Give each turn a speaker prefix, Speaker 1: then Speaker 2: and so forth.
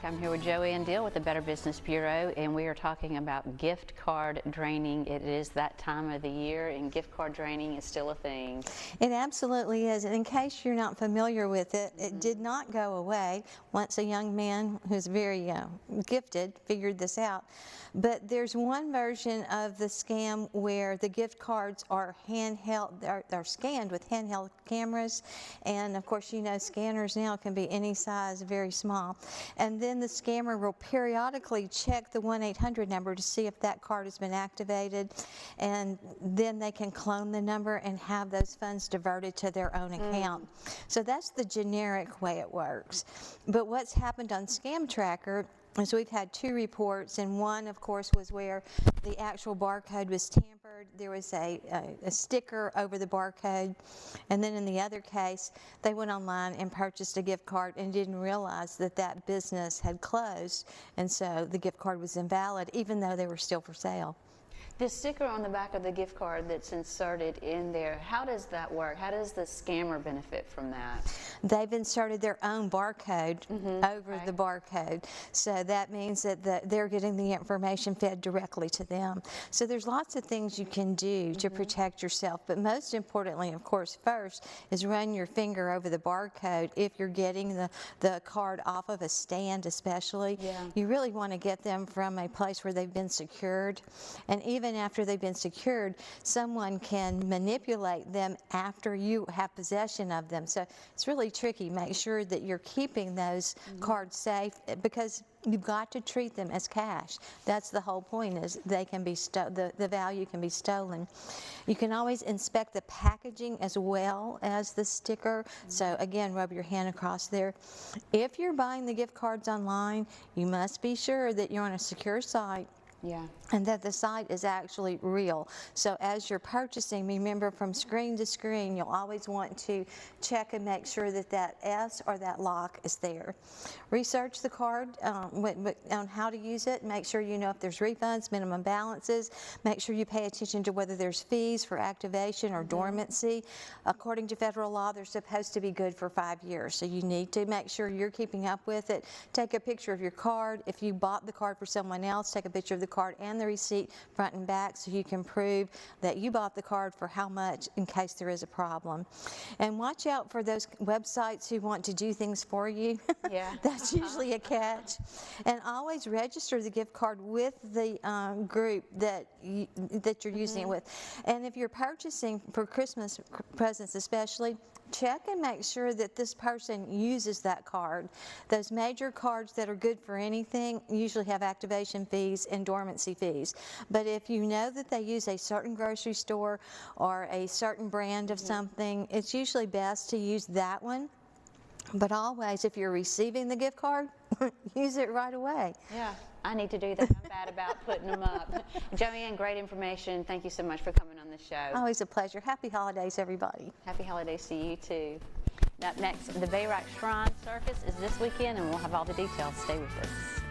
Speaker 1: I'm here with Joanne Deal with the Better Business Bureau, and we are talking about gift card draining. It is that time of the year, and gift card draining is still a thing.
Speaker 2: It absolutely is. And in case you're not familiar with it, it did not go away once a young man who's very gifted figured this out. But there's one version of the scam where the gift cards are handheld, they're scanned with handheld cameras. And of course, you know, scanners now can be any size, very small. And then the scammer will periodically check the 1-800 number to see if that card has been activated. And then they can clone the number and have those funds diverted to their own account. So that's the generic way it works. But what's happened on Scam Tracker is we've had 2 reports, and one, of course, was where the actual barcode was tampered. There was a sticker over the barcode, and then in the other case, they went online and purchased a gift card and didn't realize that that business had closed, and so the gift card was invalid, even though they were still for sale.
Speaker 1: The sticker on the back of the gift card that's inserted in there, how does that work? How does the scammer benefit from that?
Speaker 2: They've inserted their own barcode over the barcode. So that means that they're getting the information fed directly to them. So there's lots of things you can do to protect yourself. But most importantly, of course, first is run your finger over the barcode. If you're getting the card off of a stand especially, you really want to get them from a place where they've been secured. And even after they've been secured, someone can manipulate them after you have possession of them. So it's really tricky. Make sure that you're keeping those cards safe, because you've got to treat them as cash. That's the whole point, is they can be the value can be stolen. You can always inspect the packaging as well as the sticker. So again, rub your hand across there. If you're buying the gift cards online, you must be sure that you're on a secure site. And that the site is actually real. So as you're purchasing, remember, from screen to screen, you'll always want to check and make sure that that S or that lock is there. Research the card on how to use it. Make sure you know if there's refunds, minimum balances. Make sure you pay attention to whether there's fees for activation or dormancy. According to federal law, they're supposed to be good for 5 years. So you need to make sure you're keeping up with it. Take a picture of your card. If you bought the card for someone else, take a picture of the card and the receipt front and back, so you can prove that you bought the card for how much in case there is a problem. And watch out for those websites who want to do things for you. That's usually a catch. And always register the gift card with the group that you're using it with. And if you're purchasing for Christmas presents especially, check and make sure that this person uses that card. Those major cards that are good for anything usually have activation fees and dormancy fees. But if you know that they use a certain grocery store or a certain brand of something, it's usually best to use that one. But always, if you're receiving the gift card, use it right away.
Speaker 1: I need to do that. I'm bad about putting them up. Joanne, great information. Thank you so much for coming on the show.
Speaker 2: Always a pleasure. Happy holidays, everybody.
Speaker 1: Happy holidays to you, too. Up next, the Bayrock Shrine Circus is this weekend, and we'll have all the details. Stay with us.